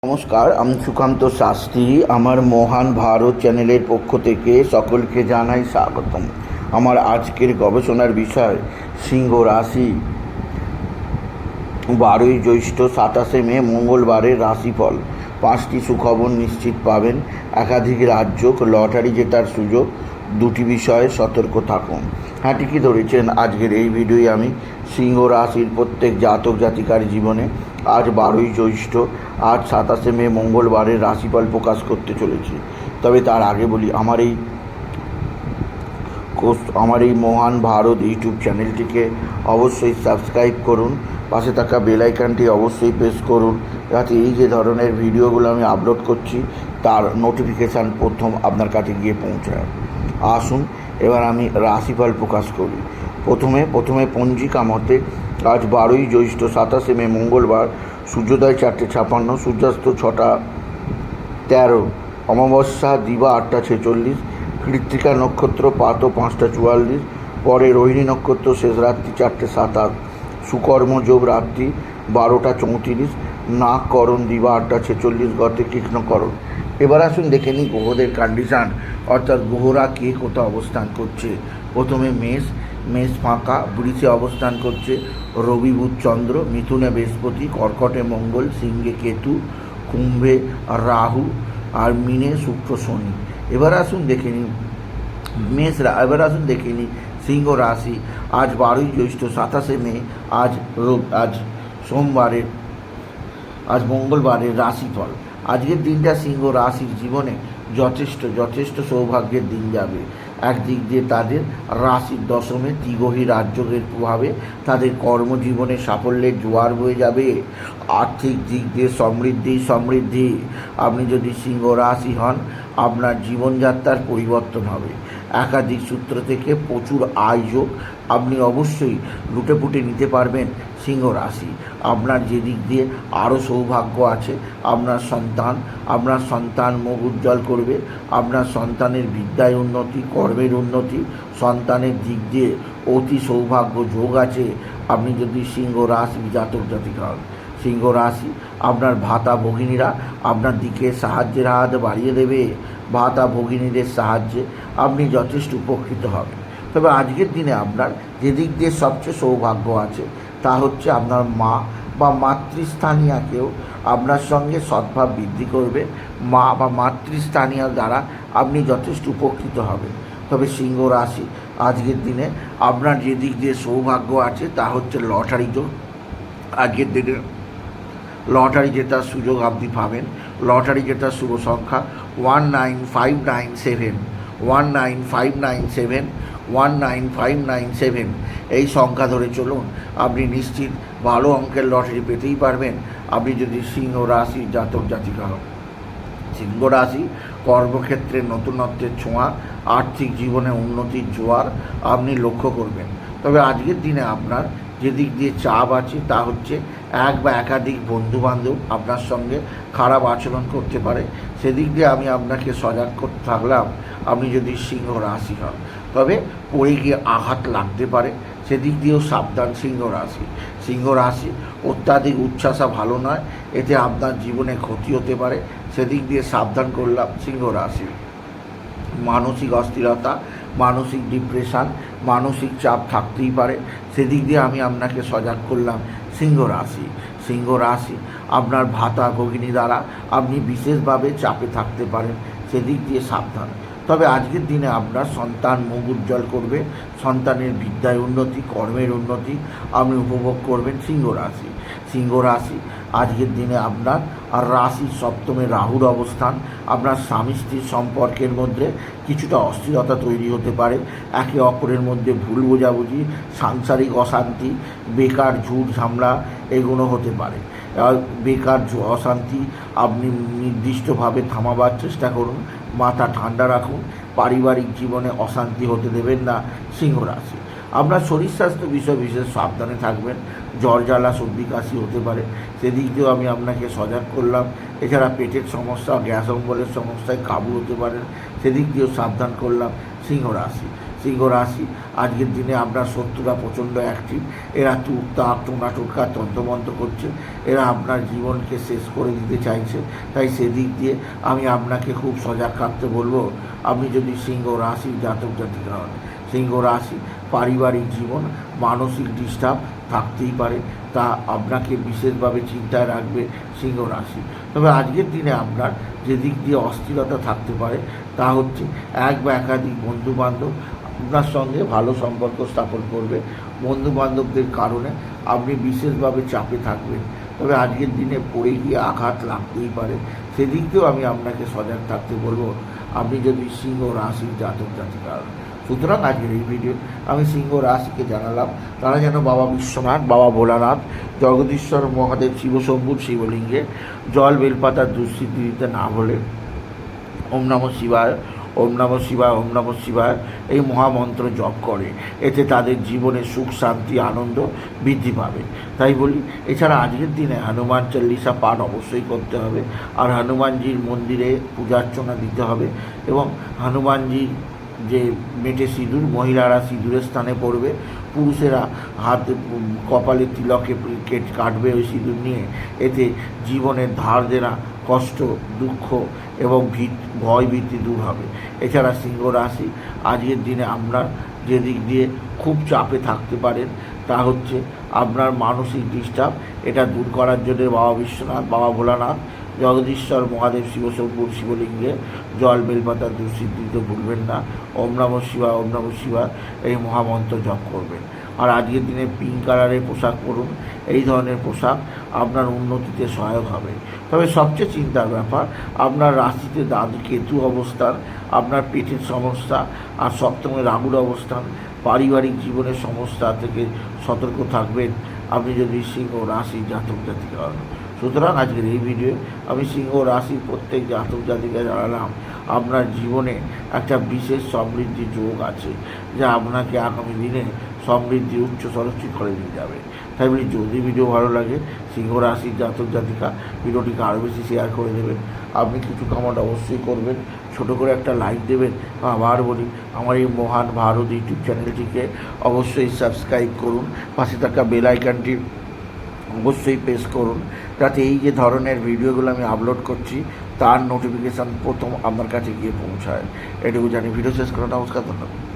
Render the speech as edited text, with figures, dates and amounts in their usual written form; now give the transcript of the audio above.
নমস্কার, আমি সুকান্ত শাস্ত্রী। আমার মহান ভারত চ্যানেলের পক্ষ থেকে সকলকে জানাই স্বাগতম। আমার আজকের গবেষণার বিষয় সিংহ রাশি। 12ই জ্যৈষ্ঠ 27শে মে মঙ্গলবারের রাশিফল। 5টি সুখবর নিশ্চিত পাবেন। একাধিক রাজ্য লটারি জেতার সুযোগ। 2টি বিষয়ে সতর্ক থাকুন। হ্যাঁ, ঠিকই ধরেছেন। আজকের এই ভিডিওয়ে আমি সিংহ রাশির প্রত্যেক জাতক জাতিকার জীবনে আজ 12ই জ্যৈষ্ঠ, আজ 27শে মে মঙ্গলবারের রাশিফল প্রকাশ করতে চলেছি। তবে তার আগে বলি, আমার এই মহান ভারত ইউটিউব চ্যানেলটিকে অবশ্যই সাবস্ক্রাইব করুন। পাশে থাকা বেল আইকনটি অবশ্যই প্রেস করুন, যাতে এই যে ধরনের ভিডিওগুলো আমি আপলোড করছি তার নোটিফিকেশান প্রথম আপনার কাছে গিয়ে পৌঁছায়। আসুন এবার আমি রাশিফল প্রকাশ করি। প্রথমে পঞ্জিকা মতে আজ 12ই জ্যৈষ্ঠ 27শে মে মঙ্গলবার। সূর্যোদয় 4:56, সূর্যাস্ত 6:13, অমাবস্যা দিবা 8:46, কৃত্তিকা নক্ষত্র প্রাত 5:44, পরে রোহিণী নক্ষত্র শেষ রাত্রি 4:27, সুকর্মযোগ রাত্রি 12:34, নাগকরণ দিবা 8:46, গতে কৃষ্ণকরণ। এবার আসুন দেখে নিই গ্রহদের কন্ডিশান, অর্থাৎ গ্রহরা কে কোথাও অবস্থান করছে। প্রথমে মেষ ফাঁকা, বৃষে অবস্থান করছে রবি বুধ চন্দ্র, মিথুনে বৃহস্পতি, কর্কটে মঙ্গল, সিংহে কেতু, কুম্ভে রাহু আর মিনে শুক্র শনি। এবার আসুন দেখে নিই সিংহ রাশি। আজ 12ই জ্যৈষ্ঠ 27শে মে, আজ মঙ্গলবারের রাশিফল। আজকের দিনটা সিংহ রাশির জীবনে যথেষ্ট সৌভাগ্যের দিন যাবে। একদিক দিয়ে তাদের রাশির দশমে ত্রিগ্রহী রাজযোগের প্রভাবে তাদের কর্মজীবনে সাফল্যের জোয়ার বয়ে যাবে। আর্থিক দিক দিয়ে সমৃদ্ধি। আপনি যদি সিংহ রাশি হন, আপনার জীবনযাত্রার পরিবর্তন হবে। একাধিক সূত্র থেকে প্রচুর আয় যোগ আপনি অবশ্যই লুটেপুটে নিতে পারবেন। সিংহ রাশি, আপনার যে দিক দিয়ে আরও সৌভাগ্য আছে, আপনার সন্তান মুখ উজ্জ্বল করবে। আপনার সন্তানের বিদ্যায় উন্নতি, কর্মের উন্নতি, সন্তানের দিক দিয়ে অতি সৌভাগ্য যোগ আছে আপনি যদি সিংহ রাশি জাতক জাতিকা হন। সিংহ রাশি, আপনার ভাতা ভগিনীরা আপনার দিকে সাহায্যের হাত বাড়িয়ে দেবে। ভাতা ভগিনীদের সাহায্যে আপনি যথেষ্ট উপকৃত হবেন। তবে আজকের দিনে আপনার যে দিক দিয়ে সবচেয়ে সৌভাগ্য আছে তা হচ্ছে আপনার মা বা মাতৃস্থানীয় কেউ আপনার সঙ্গে সদ্ভাব বৃদ্ধি করবে। মা বা মাতৃস্থানীয় দ্বারা আপনি যথেষ্ট উপকৃত হবেন। তবে সিংহ রাশি, আজকের দিনে আপনার যে দিক দিয়ে সৌভাগ্য আছে তা হচ্ছে লটারি যোগ। আজকের দিনে লটারি জেতার সুযোগ আপনি পাবেন। লটারি জেতার শুভ সংখ্যা 19597, 19597 এই সংখ্যা ধরে চলুন, আপনি নিশ্চিত ভালো অঙ্কের লটারি পেতেই পারবেন আপনি যদি সিংহ রাশি জাতক জাতিকা হন। সিংহ রাশি, কর্মক্ষেত্রে নতুনত্বের ছোঁয়া, আর্থিক জীবনে উন্নতির জোয়ার আপনি লক্ষ্য করবেন। তবে আজকের দিনে আপনার যে দিক দিয়ে চাপ আছে তা হচ্ছে এক বা একাধিক বন্ধুবান্ধব আপনার সঙ্গে খারাপ আচরণ করতে পারে। সেদিক দিয়ে আমি আপনাকে সজাগ করতে থাকলাম আপনি যদি সিংহ রাশি হন। তবে পড়ে গিয়ে আঘাত লাগতে পারে, সেদিক দিয়েও সাবধান সিংহ রাশি। অত্যাধিক উচ্ছ্বাসা ভালো নয়, এতে আপনার জীবনে ক্ষতি হতে পারে, সেদিক দিয়ে সাবধান করলাম সিংহ রাশি। মানসিক অস্থিরতা, মানসিক ডিপ্রেশন, মানসিক চাপ থাকতেই পারে, সেদিক দিয়ে আমি আপনাকে সজাগ করলাম সিংহ রাশি। আপনার ভাতা ভগিনী দ্বারা আপনি বিশেষভাবে চাপে থাকতে পারেন, সেদিক দিয়ে সাবধান। তবে আজকের দিনে আপনার সন্তান মুখ উজ্জ্বল করবে। সন্তানের বিদ্যায় উন্নতি, কর্মের উন্নতি আপনি উপভোগ করবেন সিংহ রাশি। আজকের দিনে আপনার রাশির সপ্তমে রাহুর অবস্থান আপনার স্বামী স্ত্রীর সম্পর্কের মধ্যে কিছুটা অস্থিরতা তৈরি হতে পারে। একে অপরের মধ্যে ভুল বোঝাবুঝি, সাংসারিক অশান্তি, বেকার ঝুট ঝামেলা এগুলো হতে পারে। বেকার অশান্তি আপনি নির্দিষ্টভাবে থামাবার চেষ্টা করুন, মাথা ঠান্ডা রাখুন। পারিবারিক জীবনে অশান্তি হতে দেবেন না সিংহ রাশি। আপনার শরীর স্বাস্থ্য বিষয়ে বিশেষ সাবধানে থাকবেন। জ্বর জ্বালা সর্দি কাশি হতে পারে, সেদিক দিয়েও আমি আপনাকে সজাগ করলাম। এছাড়া পেটের সমস্যা, গ্যাস অম্বলের সমস্যায় কাবু হতে পারেন, সেদিক দিয়েও সাবধান করলাম সিংহ রাশি। সিংহ রাশি, আজকের দিনে আপনার শত্রুরা প্রচণ্ড অ্যাক্টিভ। এরা তুকতাক টোনাটুকা তন্ত্রমন্ত্র করছে, এরা আপনার জীবনকে শেষ করে দিতে চাইছে। তাই সেদিক দিয়ে আমি আপনাকে খুব সজাগ থাকতে বলবো। আপনি যদি সিংহ রাশির জাতক জাতিকা হন, সিংহ রাশি পারিবারিক জীবন মানসিক ডিস্টার্ব থাকতেই পারে, তা আপনাকে বিশেষভাবে চিন্তায় রাখবে সিংহ রাশি। তবে আজকের দিনে আপনার যে দিক দিয়ে অস্থিরতা থাকতে পারে তা হচ্ছে এক বা একাধিক বন্ধুবান্ধব আপনার সঙ্গে ভালো সম্পর্ক স্থাপন করবে। বন্ধুবান্ধবদের কারণে আপনি বিশেষভাবে চাপে থাকবেন। তবে আজকের দিনে পড়ে গিয়ে আঘাত লাগতেই পারে, সেদিক দিয়েও আমি আপনাকে সজাগ থাকতে বলবো আপনি যদি সিংহ রাশির জাতক জাতিকা হন। সুতরাং আজকের এই ভিডিও আমি সিংহ রাশিকে জানালাম তারা যেন বাবা বিশ্বনাথ, বাবা ভোলানাথ, জগদীশ্বর মহাদেব, শিবশম্ভুর শিবলিঙ্গে জল বেলপাতার দুঃস্থিতি দিতে না বলে ওম নমঃ শিবায়, ওম নমঃ শিবায়, ওম নমঃ শিবায় এই মহামন্ত্র জপ করে। এতে তাদের জীবনে সুখ শান্তি আনন্দ বৃদ্ধি পাবে। তাই বলি, এছাড়া আজকের দিনে হনুমান চল্লিশা পাঠ অবশ্যই করতে হবে, আর হনুমানজির মন্দিরে পূজার্চনা দিতে হবে। এবং হনুমানজির যে মেটে সিঁদুর, মহিলারা সিঁদুরের স্থানে পড়বে, পুরুষেরা হাত কপালে তিলকে কাটবে ওই সিঁদুর নিয়ে। এতে জীবনের ধার দেনা, কষ্ট, দুঃখ এবং ভয় ভীতি দূর হবে। এছাড়া সিংহ রাশি আজকের দিনে আপনার যে দিক দিয়ে খুব চাপে থাকতে পারেন তা হচ্ছে আপনার মানসিক ডিস্টার্ব। এটা দূর করার জন্য বাবা বিশ্বনাথ, বাবা ভোলানাথ, জগদীশ্বর মহাদেব, শিবশম্ভুর শিবলিঙ্গে জল বেলপাতার দুঃস্থিতি দিতে ভুলবেন না। ওম নমঃ শিবায়, ওম নমঃ শিবায় এই মহামন্ত্র জপ করবেন। আর আজকের দিনে পিঙ্ক কালারের পোশাক পরুন। এই ধরনের পোশাক আপনার উন্নতিতে সহায়ক হবে। তবে সবচেয়ে চিন্তার ব্যাপার, আপনার রাশিতে কেতু অবস্থান, আপনার পেটের সমস্যা আর সপ্তমে রাহুর অবস্থান, পারিবারিক জীবনের সমস্যা থেকে সতর্ক থাকবেন আপনি যদি সিংহ রাশি জাতক জাতিকা হন। সুতরাং আজকের এই ভিডিও আমি সিংহ রাশির প্রত্যেক জাতক জাতিকা জানালাম আপনার জীবনে একটা বিশেষ সমৃদ্ধি যোগ আছে, যা আপনাকে আগামী দিনে সমৃদ্ধি উচ্চতর শিখরে নিয়ে যাবে। তাই বলি, যদি ভিডিও ভালো লাগে সিংহ রাশির জাতক জাতিকা ভিডিওটিকে আরও বেশি শেয়ার করে দেবেন। আপনি কিছু কমেন্ট অবশ্যই করবেন, ছোট করে একটা লাইক দেবেন। আবার বলি, আমার এই মহান ভারত ইউটিউব চ্যানেলটিকে অবশ্যই সাবস্ক্রাইব করুন, পাশে থাকা বেল আইকনটি অবশ্যই প্রেস করুন, যাতে এই যে ধরনের ভিডিওগুলো আমি আপলোড করছি তার নোটিফিকেশান প্রথম আপনার কাছে গিয়ে পৌঁছায়। এটুকু জানি। ভিডিও শেষ করে নমস্কার, ধন্যবাদ।